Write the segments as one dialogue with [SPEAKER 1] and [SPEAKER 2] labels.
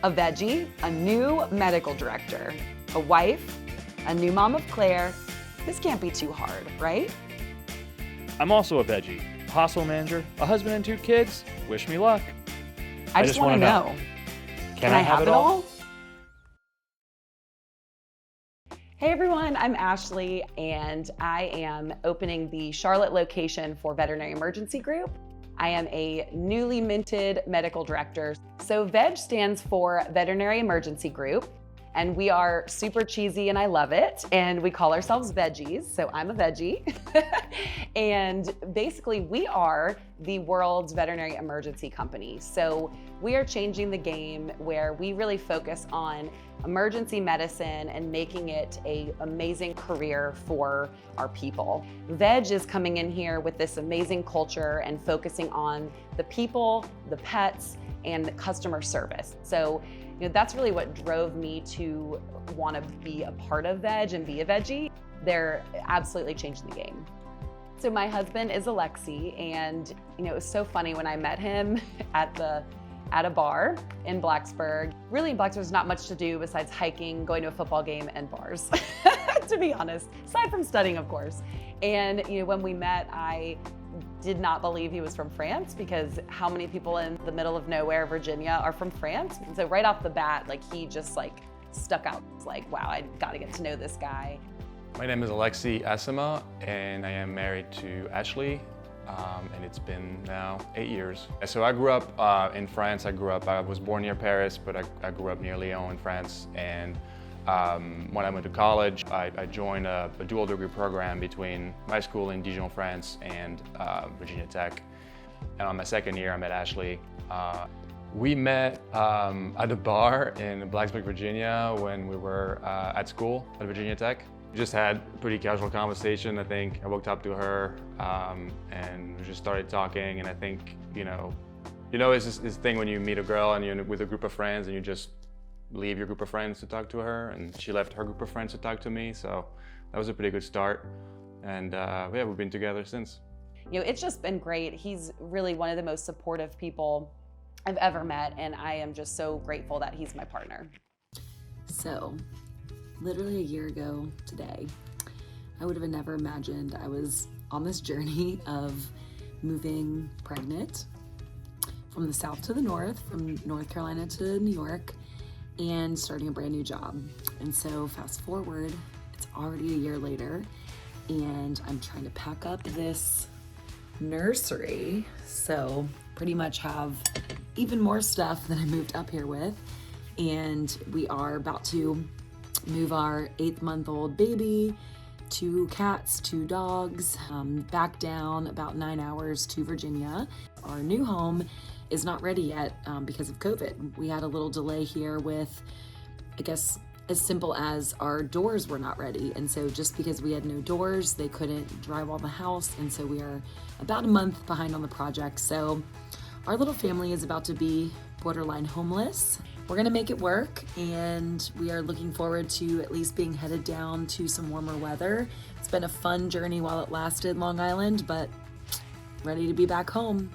[SPEAKER 1] a veggie, a new medical director, a wife, a new mom of Claire. This can't be too hard, right?
[SPEAKER 2] I'm also a veggie, a hospital manager, a husband and 2 kids. Wish me luck.
[SPEAKER 1] I just want to know. Can I have it all? Hey everyone, I'm Ashley and I am opening the Charlotte location for Veterinary Emergency Group. I am a newly minted medical director. So VEG stands for Veterinary Emergency Group, and we are super cheesy and I love it. And we call ourselves veggies, so I'm a veggie. And basically we are the world's veterinary emergency company. So we are changing the game where we really focus on emergency medicine and making it an amazing career for our people. VEG is coming in here with this amazing culture and focusing on the people, the pets, and the customer service. So that's really what drove me to want to be a part of VEG and be a veggie. They're absolutely changing the game. So my husband is a Lexi, and it was so funny when I met him at a bar in Blacksburg. Really in Blacksburg, there's not much to do besides hiking, going to a football game, and bars, to be honest, aside from studying, of course. And when we met, I did not believe he was from France, because how many people in the middle of nowhere, Virginia, are from France? And so right off the bat, he just stuck out. It's wow, I gotta get to know this guy.
[SPEAKER 3] My name is Lexi Asima, and I am married to Ashley, and it's been now 8 years. So I grew up in France. I was born near Paris, but I grew up near Lyon in France. And when I went to college, I joined a dual degree program between my school in Dijon, France, and Virginia Tech. And on my second year, I met Ashley. We met at a bar in Blacksburg, Virginia, when we were at school at Virginia Tech. We just had a pretty casual conversation. I think I walked up to her and we just started talking. And I think, it's this thing when you meet a girl and you're with a group of friends and you just leave your group of friends to talk to her, and she left her group of friends to talk to me. So that was a pretty good start. And yeah, we've been together since.
[SPEAKER 1] It's just been great. He's really one of the most supportive people I've ever met, and I am just so grateful that he's my partner.
[SPEAKER 4] So, literally a year ago today, I would have never imagined I was on this journey of moving pregnant from the south to the north, from North Carolina to New York, and starting a brand new job. And so fast forward, it's already a year later, and I'm trying to pack up this nursery. So pretty much have even more stuff than I moved up here with. And we are about to move our 8-month-old baby, 2 cats, 2 dogs, back down about 9 hours to Virginia. Our new home is not ready yet because of COVID. We had a little delay here with, I guess, as simple as our doors were not ready. And so just because we had no doors, they couldn't drywall the house. And so we are about a month behind on the project. So our little family is about to be borderline homeless. We're gonna make it work, and we are looking forward to at least being headed down to some warmer weather. It's been a fun journey while it lasted, Long Island, but ready to be back home.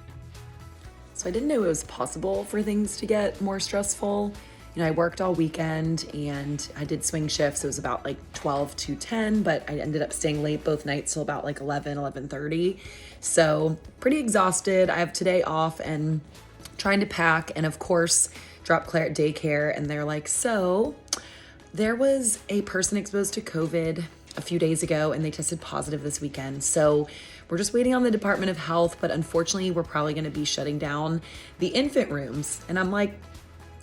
[SPEAKER 4] So I didn't know it was possible for things to get more stressful. I worked all weekend and I did swing shifts. It was about 12 to 10, but I ended up staying late both nights till about 11:30. So pretty exhausted. I have today off and trying to pack, and of course, drop Claire at daycare, and they're like, so there was a person exposed to COVID a few days ago and they tested positive this weekend. So we're just waiting on the Department of Health, but unfortunately we're probably gonna be shutting down the infant rooms. And I'm like,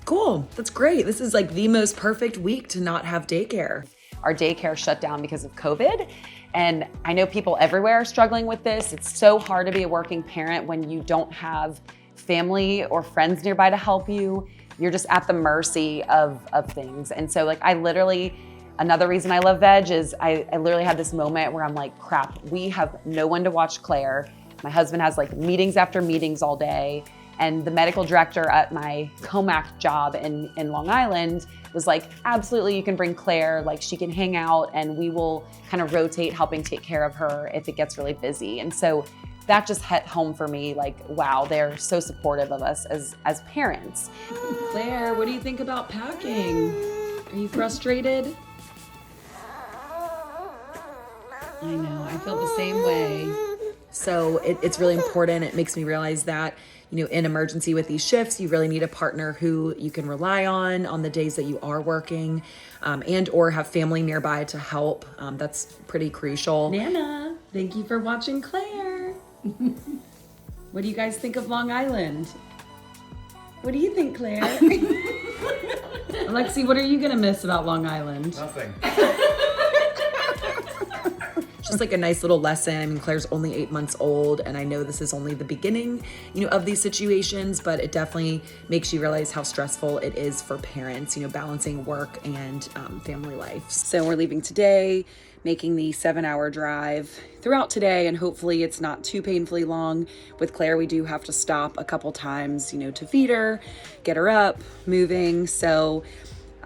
[SPEAKER 4] cool, that's great. This is the most perfect week to not have daycare.
[SPEAKER 1] Our daycare shut down because of COVID. And I know people everywhere are struggling with this. It's so hard to be a working parent when you don't have family or friends nearby to help you. You're just at the mercy of things. And so another reason I love VEG is I literally had this moment where I'm like, crap, we have no one to watch Claire. My husband has meetings after meetings all day. And the medical director at my Comac job in Long Island was like, absolutely, you can bring Claire, she can hang out and we will kind of rotate helping take care of her if it gets really busy. And so that just hit home for me, like, wow, they're so supportive of us as parents.
[SPEAKER 4] Claire, what do you think about packing? Are you frustrated? I know, I feel the same way. So it's really important. It makes me realize that, in emergency with these shifts, you really need a partner who you can rely on the days that you are working, and or have family nearby to help. That's pretty crucial. Nana, thank you for watching Claire. What do you guys think of Long Island? What do you think, Claire? Lexi, what are you gonna miss about Long Island?
[SPEAKER 3] Nothing.
[SPEAKER 4] Just like a nice little lesson. I mean, Claire's only 8 months old, and I know this is only the beginning, of these situations, but it definitely makes you realize how stressful it is for parents, balancing work and family life. So we're leaving today, making the 7-hour drive throughout today, and hopefully it's not too painfully long. With Claire, we do have to stop a couple times, to feed her, get her up, moving. So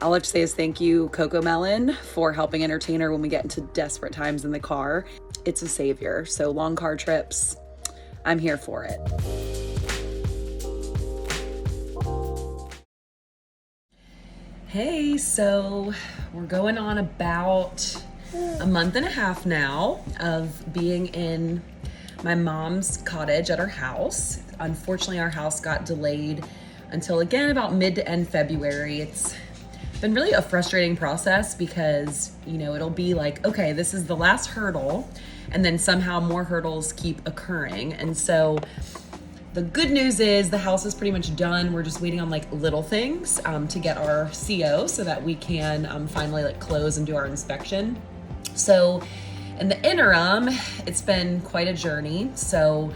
[SPEAKER 4] all I have to say is thank you, Coco Melon, for helping entertain her when we get into desperate times in the car. It's a savior. So long car trips, I'm here for it. Hey, so we're going on about a month and a half now of being in my mom's cottage at her house. Unfortunately, our house got delayed until, again, about mid to end February. It's been really a frustrating process because, it'll be like, okay, this is the last hurdle, and then somehow more hurdles keep occurring. And so the good news is the house is pretty much done. We're just waiting on like little things to get our CO so that we can finally close and do our inspection. So in the interim, it's been quite a journey. So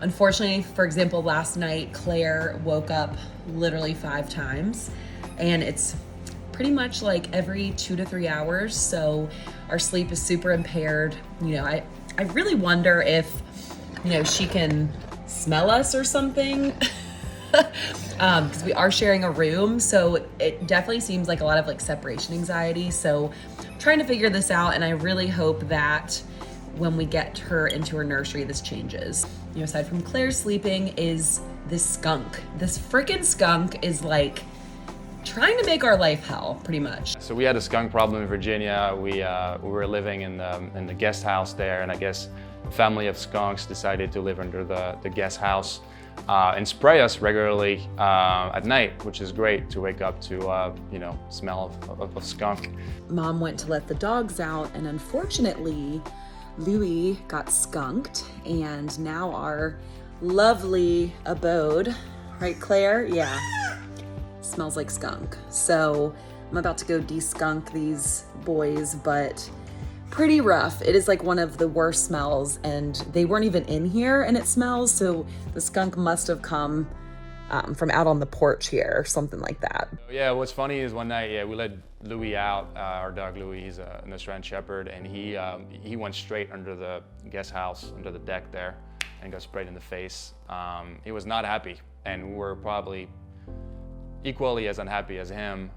[SPEAKER 4] unfortunately, for example, last night, Claire woke up literally 5 times, and it's pretty much like every 2 to 3 hours. So our sleep is super impaired. I really wonder if, she can smell us or something. Because we are sharing a room. So it definitely seems like a lot of separation anxiety. So I'm trying to figure this out. And I really hope that when we get her into her nursery, this changes. Aside from Claire sleeping is this skunk. This freaking skunk is trying to make our life hell, pretty much.
[SPEAKER 3] So we had a skunk problem in Virginia. We were living in the guest house there, and I guess a family of skunks decided to live under the guest house and spray us regularly at night, which is great to wake up to, smell of skunk.
[SPEAKER 4] Mom went to let the dogs out, and unfortunately, Louie got skunked, and now our lovely abode, right, Claire? Yeah. Smells like skunk. So I'm about to go de-skunk these boys, but pretty rough. It is one of the worst smells, and they weren't even in here and it smells. So the skunk must have come from out on the porch here or something like that.
[SPEAKER 3] Yeah, what's funny is one night, we let Louie out, our dog Louie, he's an Australian Shepherd, and he went straight under the guest house, under the deck there, and got sprayed in the face. He was not happy, and we were probably equally as unhappy as him.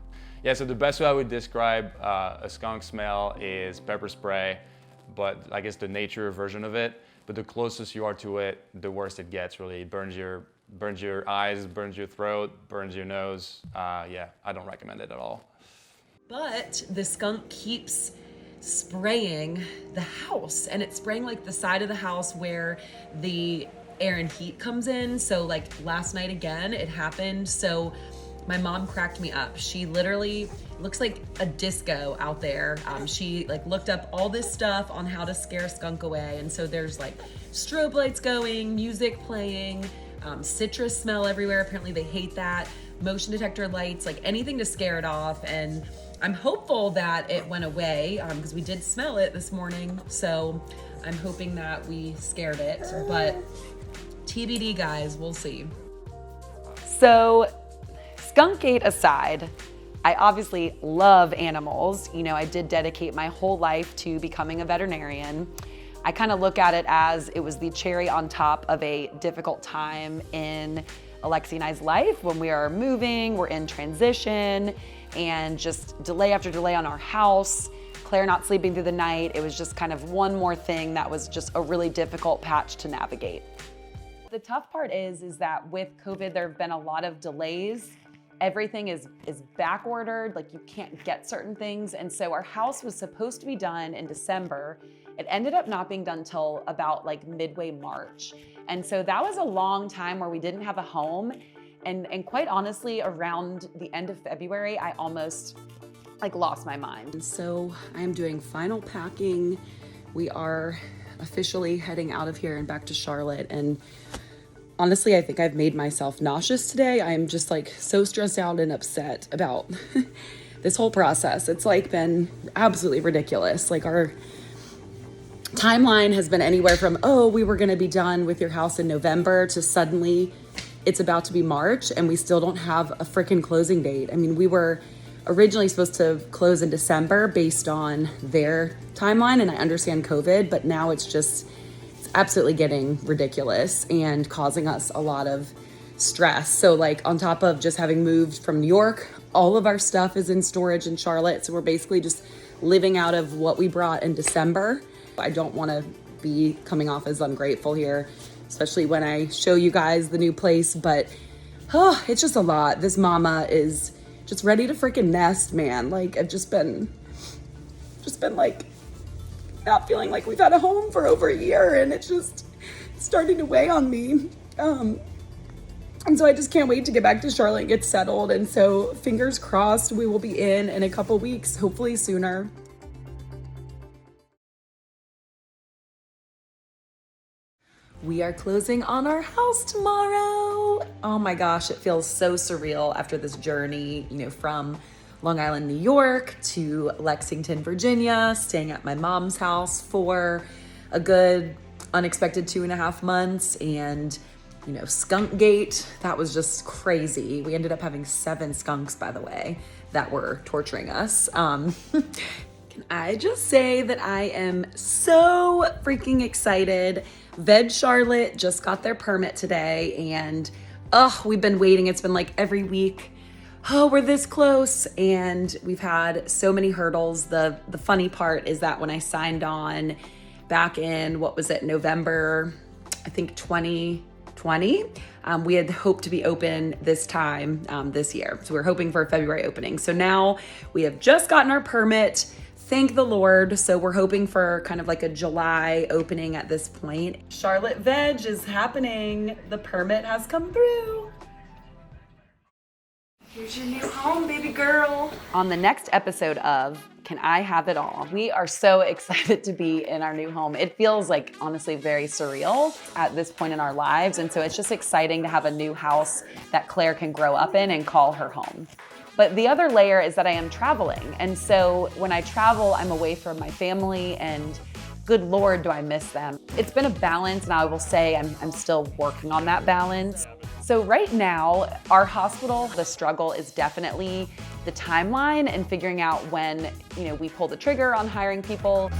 [SPEAKER 3] Yeah, so the best way I would describe a skunk smell is pepper spray, but I guess the nature version of it. But the closest you are to it, the worse it gets, really. It burns your eyes, burns your throat, burns your nose. Yeah, I don't recommend it at all.
[SPEAKER 4] But the skunk keeps spraying the house, and it's spraying the side of the house where the air and heat comes in. So last night again, it happened. So my mom cracked me up. She literally looks like a disco out there. She looked up all this stuff on how to scare a skunk away. And so there's strobe lights going, music playing, citrus smell everywhere. Apparently they hate that. Motion detector lights, anything to scare it off. And I'm hopeful that it went away because we did smell it this morning. So I'm hoping that we scared it, but TBD guys, we'll see.
[SPEAKER 1] So skunkgate aside, I obviously love animals. I did dedicate my whole life to becoming a veterinarian. I kind of look at it as it was the cherry on top of a difficult time in Lexi and I's life when we are moving, we're in transition, and just delay after delay on our house. Claire not sleeping through the night. It was just kind of one more thing that was just a really difficult patch to navigate. The tough part is that with COVID, there have been a lot of delays. Everything is back ordered, like you can't get certain things. And so our house was supposed to be done in December. It ended up not being done till about like midway March. And so that was a long time where we didn't have a home. And quite honestly, around the end of February, I almost like lost my mind.
[SPEAKER 4] And so I am doing final packing. We are officially heading out of here and back to Charlotte. And honestly, I think I've made myself nauseous today. I am just like so stressed out and upset about this whole process. It's like been absolutely ridiculous. Like our timeline has been anywhere from, oh, we were gonna be done with your house in November to suddenly it's about to be March and we still don't have a freaking closing date. I mean, we were originally supposed to close in December based on their timeline, and I understand COVID, but now it's absolutely getting ridiculous and causing us a lot of stress. So like on top of just having moved from New York, all of our stuff is in storage in Charlotte. So we're basically just living out of what we brought in December. I don't want to be coming off as ungrateful here, especially when I show you guys the new place, but it's just a lot. This mama is just ready to freaking nest, man. Like I've just been like not feeling like we've had a home for over a year, and it's just starting to weigh on me. And so I just can't wait to get back to Charlotte and get settled. And so fingers crossed we will be in a couple weeks, hopefully sooner. We are closing on our house tomorrow. Oh my gosh, it feels so surreal after this journey, from Long Island, New York to Lexington, Virginia, staying at my mom's house for a good unexpected 2.5 months. And, skunk gate, that was just crazy. We ended up having 7 skunks, by the way, that were torturing us. Can I just say that I am so freaking excited. VEG Charlotte just got their permit today, and we've been waiting. It's been like every week. Oh, we're this close, and we've had so many hurdles. The funny part is that when I signed on back in, November, I think 2020, we had hoped to be open this time this year. So we're hoping for a February opening. So now we have just gotten our permit. Thank the Lord. So we're hoping for kind of like a July opening at this point. Charlotte Veg is happening. The permit has come through. Here's your new home, baby girl.
[SPEAKER 1] On the next episode of Can I Have It All? We are so excited to be in our new home. It feels like, honestly, very surreal at this point in our lives. And so it's just exciting to have a new house that Claire can grow up in and call her home. But the other layer is that I am traveling. And so when I travel, I'm away from my family, and good Lord, do I miss them. It's been a balance, and I will say I'm still working on that balance. So right now, our hospital, the struggle is definitely the timeline and figuring out when, we pull the trigger on hiring people.